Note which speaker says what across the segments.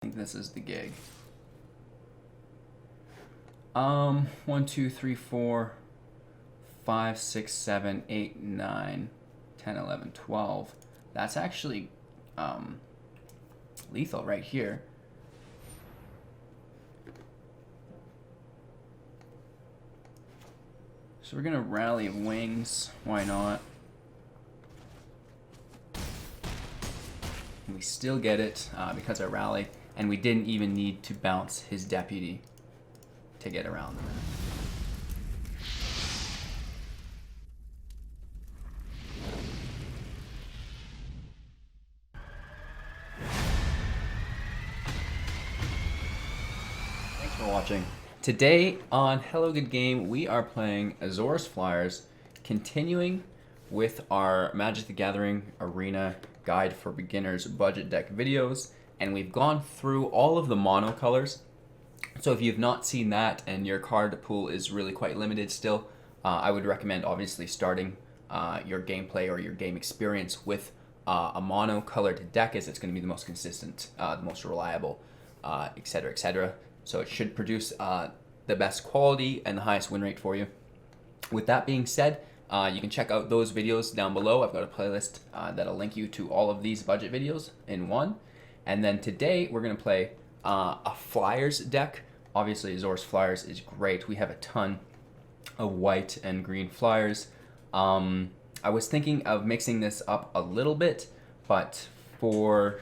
Speaker 1: I think this is the gig. 1, 2, 3, 4, 5, 6, 7, 8, 9, 10, 11, 12. That's actually lethal right here. So we're gonna Rally of Wings. Why not? And we still get it because I rally, and we didn't even need to bounce his deputy to get around them. Thanks for watching. Today on Hello Good Game, we are playing Azorius Flyers, continuing with our Magic the Gathering Arena Guide for Beginners budget deck videos, and we've gone through all of the mono colors. So if you've not seen that and your card pool is really quite limited still, I would recommend obviously starting your gameplay or your game experience with a mono colored deck, as it's going to be the most consistent, the most reliable, etc., etc. So it should produce the best quality and the highest win rate for you. With that being said, you can check out those videos down below. I've got a playlist that'll link you to all of these budget videos in one. And then today we're going to play a Flyers deck. Obviously, Azorius Flyers is great. We have a ton of white and green Flyers. I was thinking of mixing this up a little bit, but for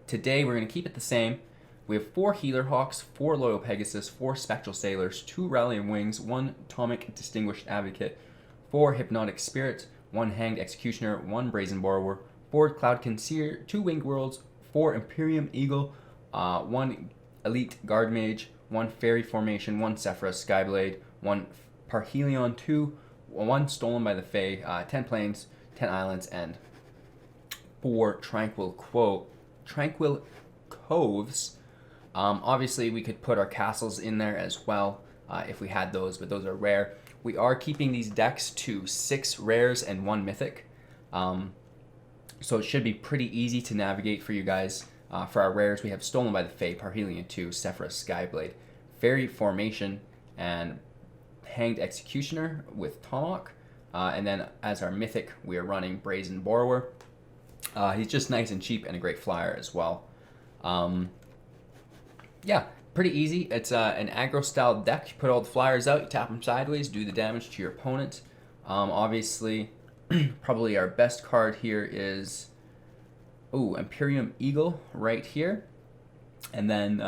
Speaker 1: today we're going to keep it the same. We have 4 Healer Hawks, 4 Loyal Pegasus, 4 Spectral Sailors, 2 Rallying Wings, 1 Tomik Distinguished Advocate, 4 Hypnotic Sprite, 1 Hanged Executioner, 1 Brazen Borrower, 4 Cloudkin Seer, 2 Winged Worlds, 4 Empyrean Eagle, 1 Elite Guardmage, 1 Faerie Formation, 1 Sephara Skyblade, 1 Parhelion II, 1 Stolen by the Fae, 10 Plains, 10 Islands, and 4 Tranquil Coves. Obviously, we could put our castles in there as well if we had those, but those are rare. We are keeping these decks to 6 rares and 1 mythic. So it should be pretty easy to navigate for you guys. For our rares, we have Stolen by the Fae, Parhelion II, Sephara Skyblade, Faerie Formation, and Hanged Executioner with Tomik. And then as our mythic, we are running Brazen Borrower. He's just nice and cheap and a great flyer as well. Yeah, pretty easy. It's an aggro style deck. You put all the flyers out, you tap them sideways, do the damage to your opponent. Obviously, probably our best card here is Empyrean Eagle right here. And then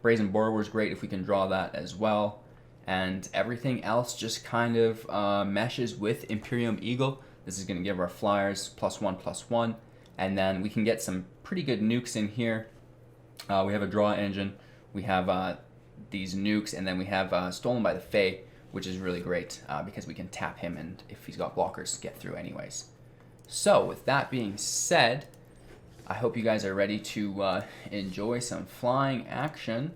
Speaker 1: Brazen Borrower is great if we can draw that as well. And everything else just kind of meshes with Empyrean Eagle. This is going to give our flyers +1/+1. And then we can get some pretty good nukes in here. We have a draw engine, we have these nukes, and then we have Stolen by the Fae, which is really great because we can tap him, and if he's got blockers, get through anyways. So with that being said, I hope you guys are ready to enjoy some flying action.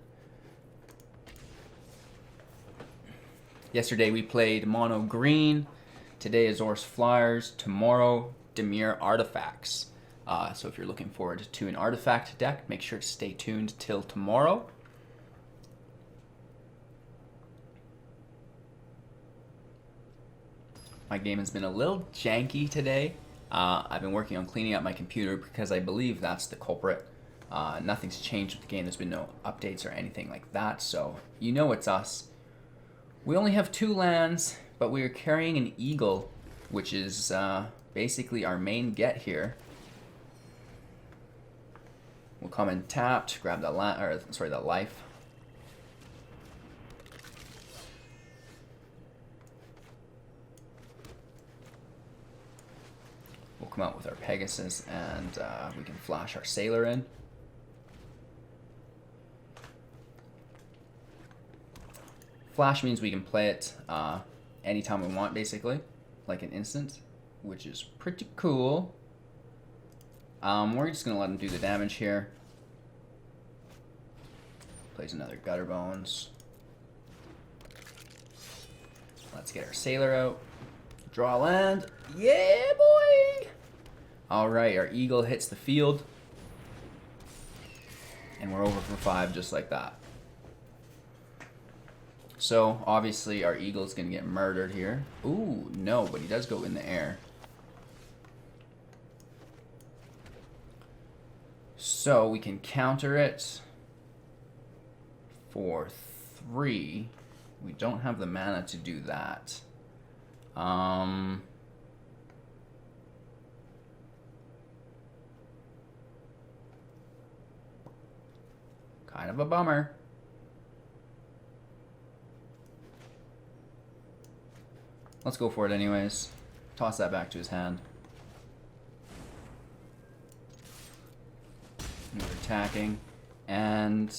Speaker 1: Yesterday we played mono green, today Azorius Flyers, tomorrow Dimir Artifacts. So if you're looking forward to an artifact deck, make sure to stay tuned till tomorrow. My game has been a little janky today. I've been working on cleaning up my computer because I believe that's the culprit. Nothing's changed with the game. There's been no updates or anything like that, so you know it's us. We only have 2 lands, but we are carrying an Eagle, which is basically our main get here. We'll come in tapped, grab that that life. We'll come out with our Pegasus, and we can flash our Sailor in. Flash means we can play it anytime we want, basically, like an instant, which is pretty cool. We're just going to let him do the damage here. Plays another Gutter Bones. Let's get our Sailor out. Draw land. Yeah, boy! Alright, our Eagle hits the field. And we're over for 5 just like that. So, obviously, our Eagle's going to get murdered here. Ooh, no, but he does go in the air. So, we can counter it for 3. We don't have the mana to do that. Kind of a bummer. Let's go for it anyways. Toss that back to his hand. We're attacking. And...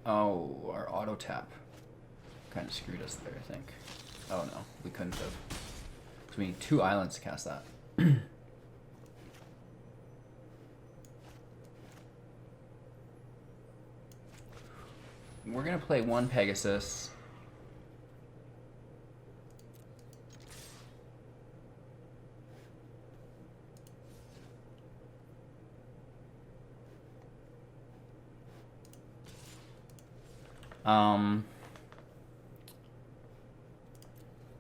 Speaker 1: oh, our auto tap kind of screwed us there, I think. Oh no, we couldn't have. So we need 2 islands to cast that. We're going to play 1 Pegasus.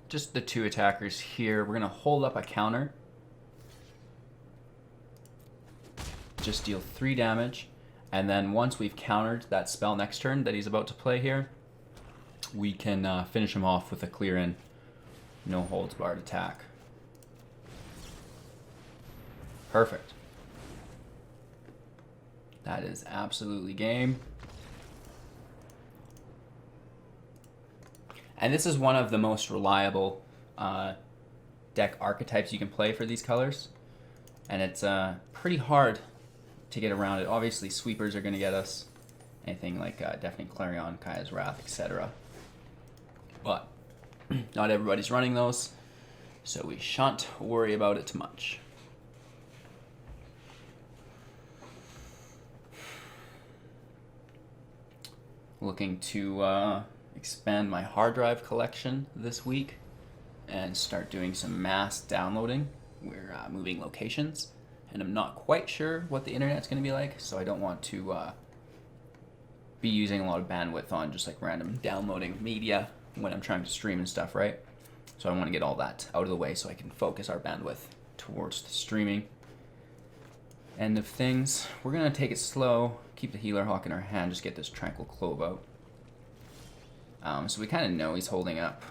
Speaker 1: Just the 2 attackers here. We're going to hold up a counter. Just deal 3 damage. And then once we've countered that spell next turn that he's about to play here, we can finish him off with a clear in, no holds barred attack. Perfect. That is absolutely game. And this is one of the most reliable deck archetypes you can play for these colors. And it's pretty hard to get around it. Obviously, sweepers are going to get us. Anything like Deafening Clarion, Kaya's Wrath, etc. But not everybody's running those, so we shan't worry about it too much. Looking to expand my hard drive collection this week and start doing some mass downloading. We're moving locations, and I'm not quite sure what the internet's going to be like, so I don't want to be using a lot of bandwidth on just like random downloading media when I'm trying to stream and stuff, right? So I want to get all that out of the way so I can focus our bandwidth towards the streaming end of things. We're going to take it slow, keep the Healer Hawk in our hand, just get this Tranquil Clove out. So we kind of know he's holding up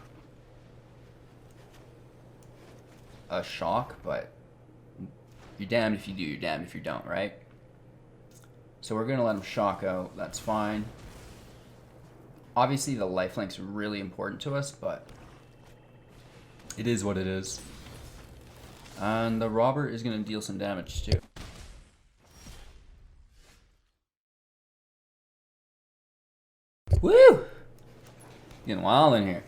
Speaker 1: a shock, but you're damned if you do, you're damned if you don't, right? So we're going to let him shock out, that's fine. Obviously the lifelink's really important to us, but it is what it is. And the Robber is going to deal some damage too. Woo! Getting wild in here.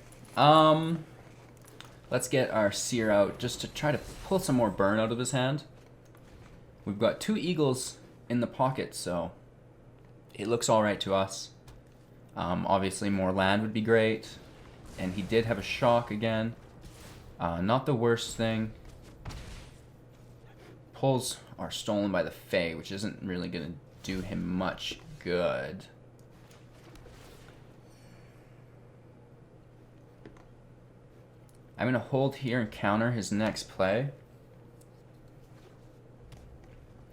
Speaker 1: Let's get our Seer out just to try to pull some more burn out of his hand. We've got 2 Eagles in the pocket, so it looks alright to us. Obviously more land would be great. And he did have a shock again. Not the worst thing. Pulls are stolen by the Fae, which isn't really going to do him much good. I'm going to hold here and counter his next play.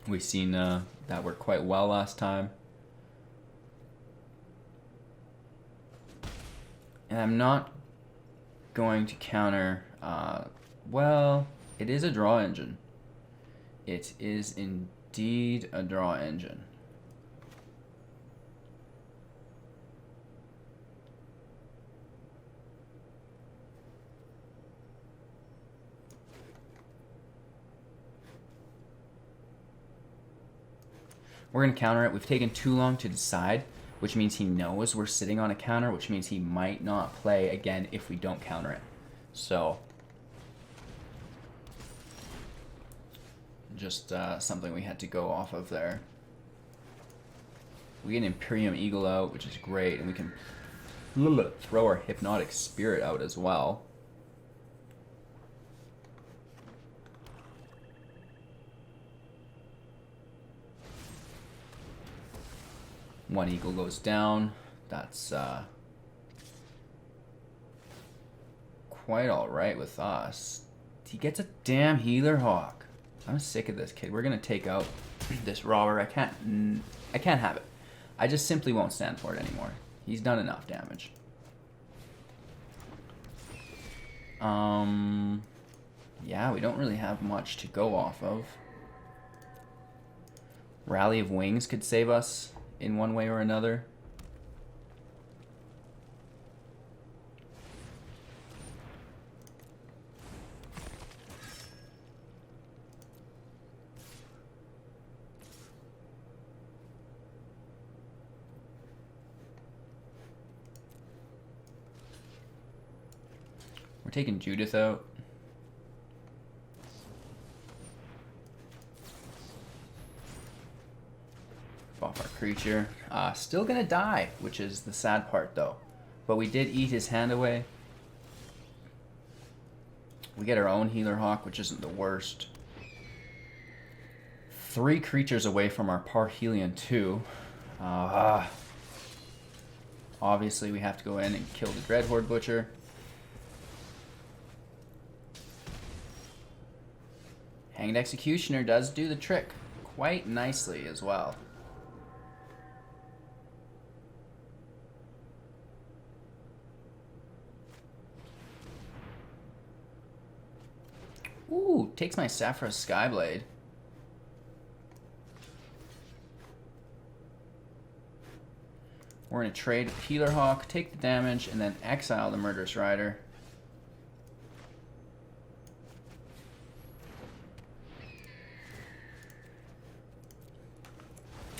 Speaker 1: We've seen that worked quite well last time. And I'm not going to counter... well, it is a draw engine. It is indeed a draw engine. We're going to counter it. We've taken too long to decide, which means he knows we're sitting on a counter, which means he might not play again if we don't counter it. So, just something we had to go off of there. We get an Empyrean Eagle out, which is great, and we can throw our Hypnotic Spirit out as well. One eagle goes down. That's quite alright with us. He gets a damn healer hawk. I'm sick of this kid. We're gonna take out this robber. I can't have it. I just simply won't stand for it anymore. He's done enough damage. Yeah, we don't really have much to go off of. Rally of Wings could save us in one way or another. We're taking Judith out. Buff our creature. Still gonna die, which is the sad part though. But we did eat his hand away. We get our own healer hawk, which isn't the worst. 3 creatures away from our Parhelion II. Obviously we have to go in and kill the Dreadhorde Butcher. Hanged Executioner does do the trick quite nicely as well. Ooh, takes my Sephara Skyblade. We're going to trade Healer Hawk, take the damage, and then exile the Murderous Rider.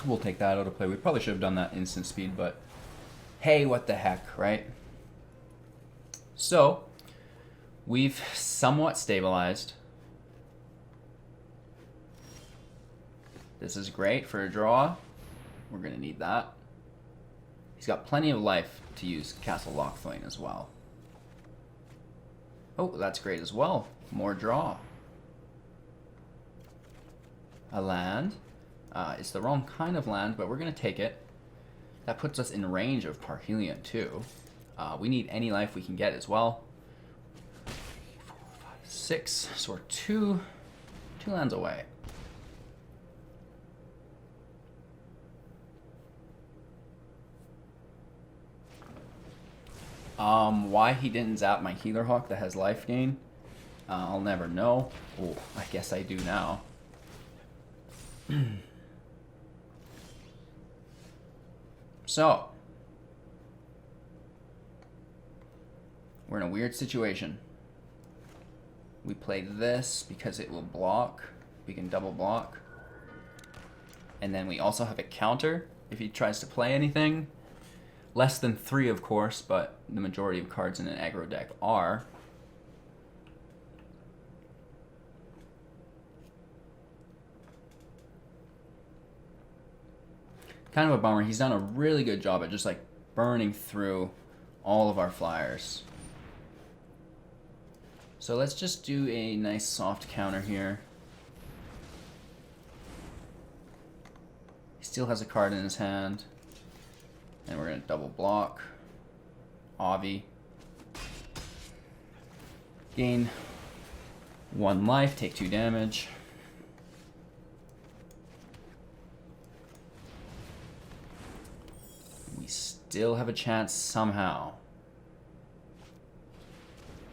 Speaker 1: We'll take that out of play. We probably should have done that instant speed, but hey, what the heck, right? So, we've somewhat stabilized. This is great for a draw. We're going to need that. He's got plenty of life to use Castle Lochthwain as well. Oh, that's great as well. More draw. A land. It's the wrong kind of land, but we're going to take it. That puts us in range of Parhelion II. We need any life we can get as well. 4, 5, 6. So we're two lands away. Why he didn't zap my Healer Hawk that has life gain, I'll never know. Oh, I guess I do now. So, we're in a weird situation. We play this because it will block. We can double block. And then we also have a counter if he tries to play anything. Less than 3, of course, but the majority of cards in an aggro deck are. Kind of a bummer. He's done a really good job at just like burning through all of our flyers. So let's just do a nice soft counter here. He still has a card in his hand. And we're going to double block. Avi. Gain 1 life, take 2 damage. We still have a chance somehow.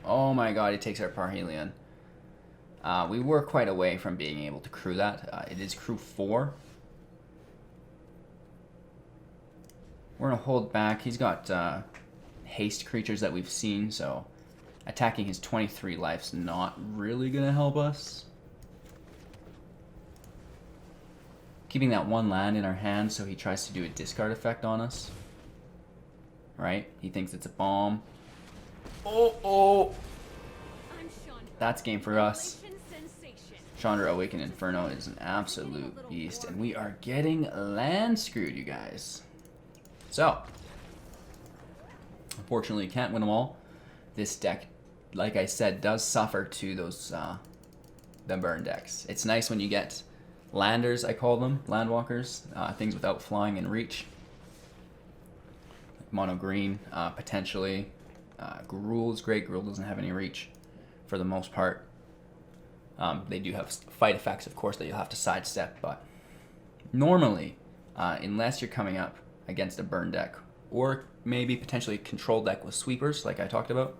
Speaker 1: Oh my god, he takes our Parhelion. We were quite away from being able to crew that. It is crew 4. We're going to hold back. He's got haste creatures that we've seen, so attacking his 23 life's not really going to help us. Keeping that 1 land in our hand so he tries to do a discard effect on us. Right? He thinks it's a bomb. Oh! That's game for us. Chandra Awakened Inferno is an absolute beast, and we are getting land screwed, you guys. So, unfortunately, you can't win them all. This deck, like I said, does suffer to those the burn decks. It's nice when you get landers, I call them, landwalkers, things without flying and reach. mono green, potentially. Gruul is great. Gruul doesn't have any reach for the most part. They do have fight effects, of course, that you'll have to sidestep, but normally, unless you're coming up against a burn deck, or maybe potentially a control deck with sweepers, like I talked about,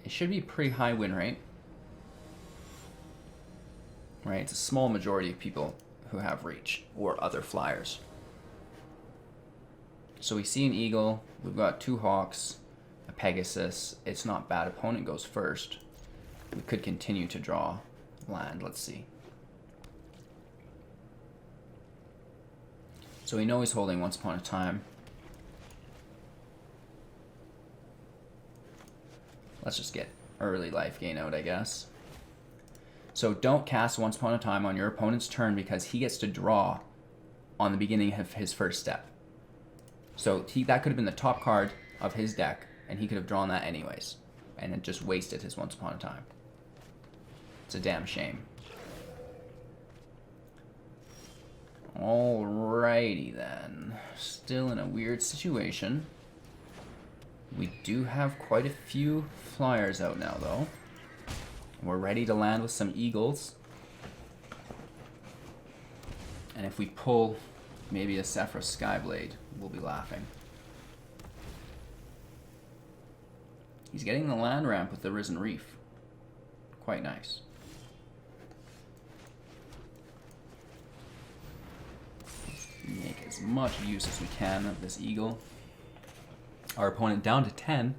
Speaker 1: it should be a pretty high win rate. Right? It's a small majority of people who have reach or other flyers. So we see an eagle, we've got 2 hawks, a Pegasus. It's not bad. Opponent goes first. We could continue to draw land. Let's see. So we know he's holding Once Upon a Time. Let's just get early life gain out, I guess. So don't cast Once Upon a Time on your opponent's turn because he gets to draw on the beginning of his first step. So that could have been the top card of his deck, and he could have drawn that anyways, and it just wasted his Once Upon a Time. It's a damn shame. Alrighty then. Still in a weird situation. We do have quite a few flyers out now, though. We're ready to land with some eagles. And if we pull maybe a Sephara Skyblade, we'll be laughing. He's getting the land ramp with the Risen Reef. Quite nice. Make as much use as we can of this eagle. Our opponent down to 10.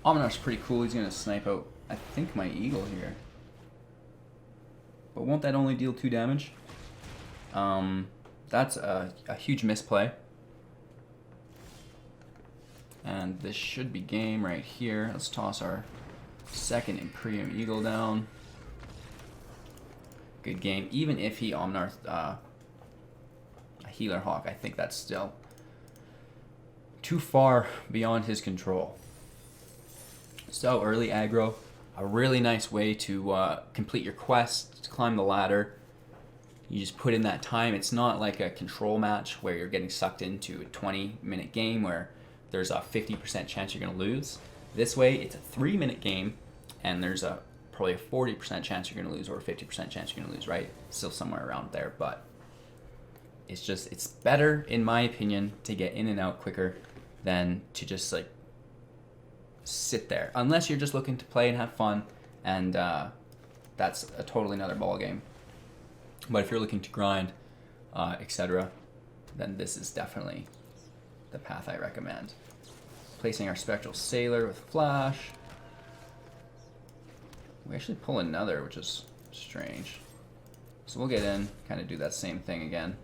Speaker 1: Ominar's pretty cool. He's going to snipe out, I think, my eagle here. But won't that only deal 2 damage? That's a huge misplay. And this should be game right here. Let's toss our second Empyrean Eagle down. Good game. Even if he Omnarth a Healer Hawk, I think that's still too far beyond his control. So early aggro, a really nice way to complete your quest, to climb the ladder. You just put in that time. It's not like a control match where you're getting sucked into a 20-minute game where there's a 50% chance you're going to lose. This way, it's a 3-minute game, and there's probably a 40% chance you're going to lose or a 50% chance you're going to lose, right? Still somewhere around there, but it's better, in my opinion, to get in and out quicker than to just like sit there. Unless you're just looking to play and have fun, and that's a totally another ball game. But if you're looking to grind, etc., then this is definitely the path I recommend. Placing our Spectral Sailor with Flash. We actually pull another, which is strange. So we'll get in, kind of do that same thing again.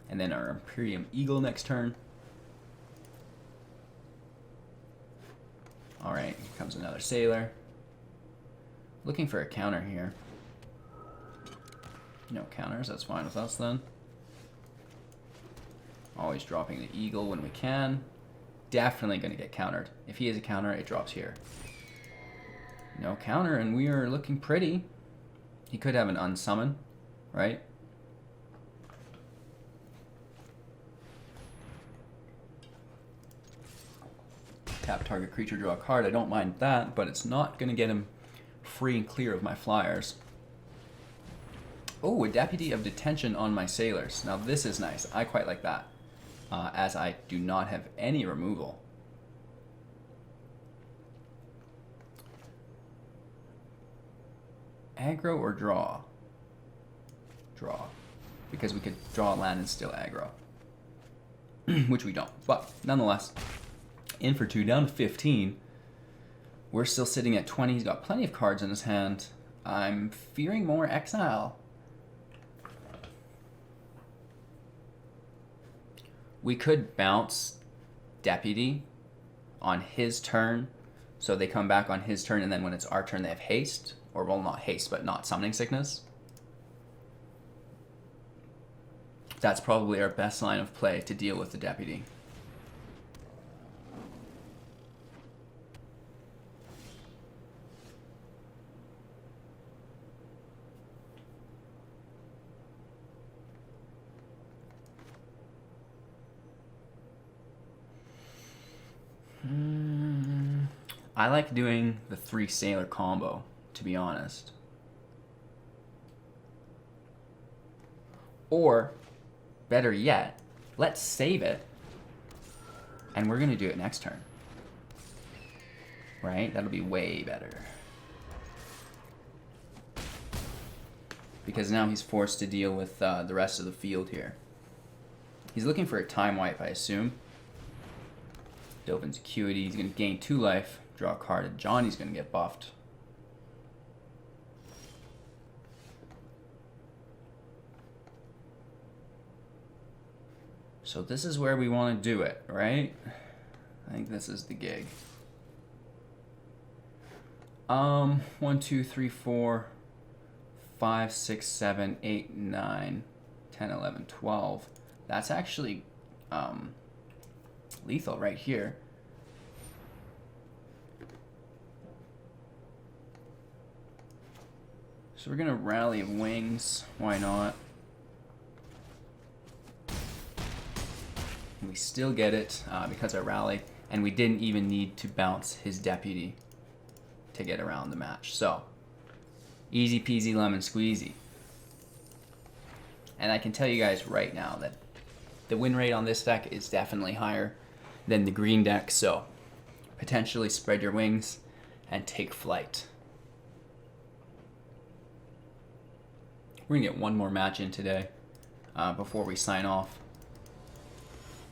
Speaker 1: And then our Empyrean Eagle next turn. Alright, here comes another Sailor. Looking for a counter here. No counters, that's fine with us then. Always dropping the Eagle when we can. Definitely going to get countered. If he has a counter, it drops here. No counter, and we are looking pretty. He could have an unsummon, right? Tap target creature, draw a card. I don't mind that, but it's not going to get him free and clear of my flyers. Oh, a Deputy of Detention on my Sailors. Now this is nice. I quite like that. As I do not have any removal. Aggro or draw? Draw. Because we could draw a land and still aggro. Which we don't. But nonetheless, in for 2, down to 15. We're still sitting at 20. He's got plenty of cards in his hand. I'm fearing more exile. We could bounce Deputy on his turn, so they come back on his turn, and then when it's our turn they have haste, or well, not haste, but not Summoning Sickness. That's probably our best line of play to deal with the Deputy. I like doing the 3 Sailor combo, to be honest. Or, better yet, let's save it, and we're going to do it next turn. Right? That'll be way better. Because now he's forced to deal with the rest of the field here. He's looking for a time wipe, I assume. Dovin's Acuity. He's going to gain 2 life, draw a card, and Johnny's going to get buffed. So this is where we want to do it, right? I think this is the gig. 1, 2, 3, 4, 5, 6, 7, 8, 9, 10, 11, 12. That's actually lethal right here. So we're gonna Rally of Wings. Why not? We still get it because I rally, and we didn't even need to bounce his deputy to get around the match. So, easy peasy lemon squeezy. And I can tell you guys right now that the win rate on this deck is definitely higher than the green deck, so potentially spread your wings and take flight. We're gonna get one more match in today before we sign off.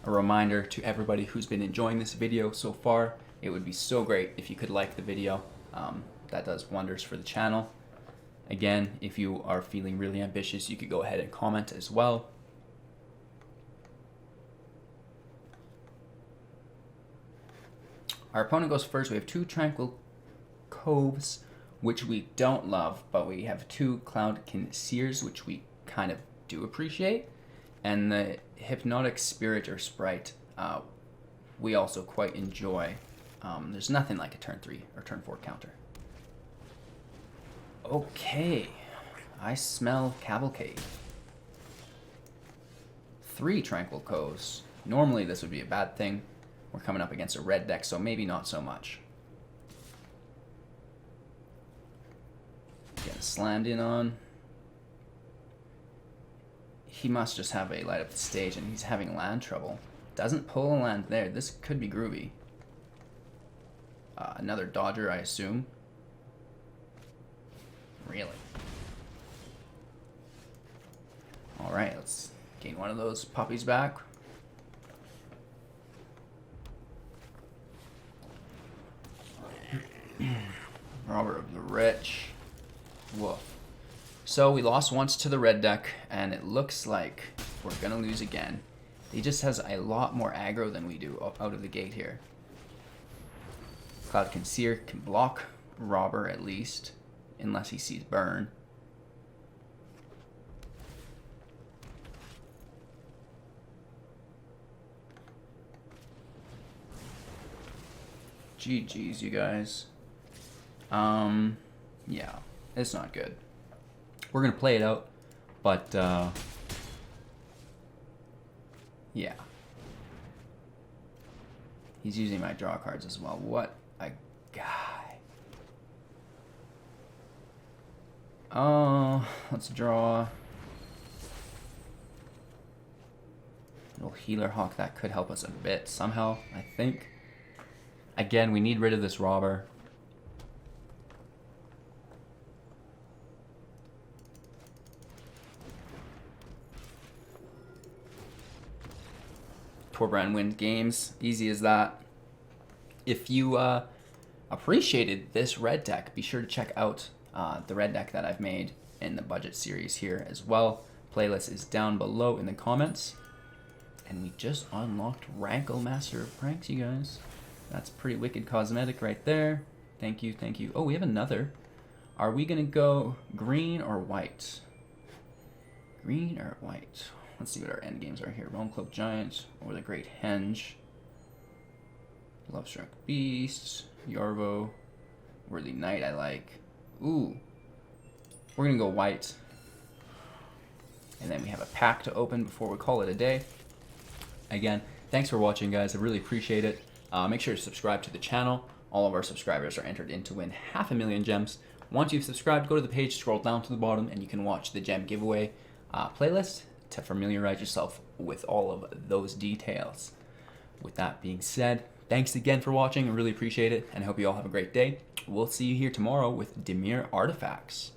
Speaker 1: A reminder to everybody who's been enjoying this video so far, it would be so great if you could like the video. That does wonders for the channel. Again, if you are feeling really ambitious, you could go ahead and comment as well. Our opponent goes first. We have 2 Tranquil Coves, which we don't love, but we have 2 Cloudkin Seers, which we kind of do appreciate. And the Hypnotic Spirit or Sprite, we also quite enjoy. There's nothing like a turn 3 or turn 4 counter. Okay, I smell Cavalcade. 3 Tranquil Coves. Normally this would be a bad thing. We're coming up against a red deck, so maybe not so much. Getting slammed in on. He must just have a light up the stage, and he's having land trouble. Doesn't pull a land there. This could be groovy. Another Dodger, I assume. Really? Alright, let's gain one of those puppies back. Robber of the Rich. Woof. So we lost once to the red deck, and it looks like we're gonna lose again. He just has a lot more aggro than we do out of the gate here. Cloudkin Seer can block Robber at least, unless he sees Burn. GG's, you guys. Yeah, it's not good. We're gonna play it out, but yeah. He's using my draw cards as well. What a guy. Oh, let's draw. Little Healer Hawk, that could help us a bit somehow, I think. Again, we need rid of this Robber. Torbran wins games, easy as that. If you appreciated this red deck, be sure to check out the red deck that I've made in the budget series here as well. Playlist is down below in the comments. And we just unlocked Rankle Master of Pranks, you guys. That's pretty wicked cosmetic right there. Thank you, thank you. Oh, we have another. Are we gonna go green or white? Green or white? Let's see what our end games are here. Realm Cloak Giant or the Great Henge. Lovestruck Beast. Yarvo. Worthy Knight I like. Ooh. We're gonna go white. And then we have a pack to open before we call it a day. Again, thanks for watching, guys. I really appreciate it. Make sure to subscribe to the channel. all of our subscribers are entered in to win 500,000 gems. Once you've subscribed, go to the page, scroll down to the bottom, and you can watch the gem giveaway playlist to familiarize yourself with all of those details. With that being said, thanks again for watching. I really appreciate it, and I hope you all have a great day. We'll see you here tomorrow with Dimir Artifacts.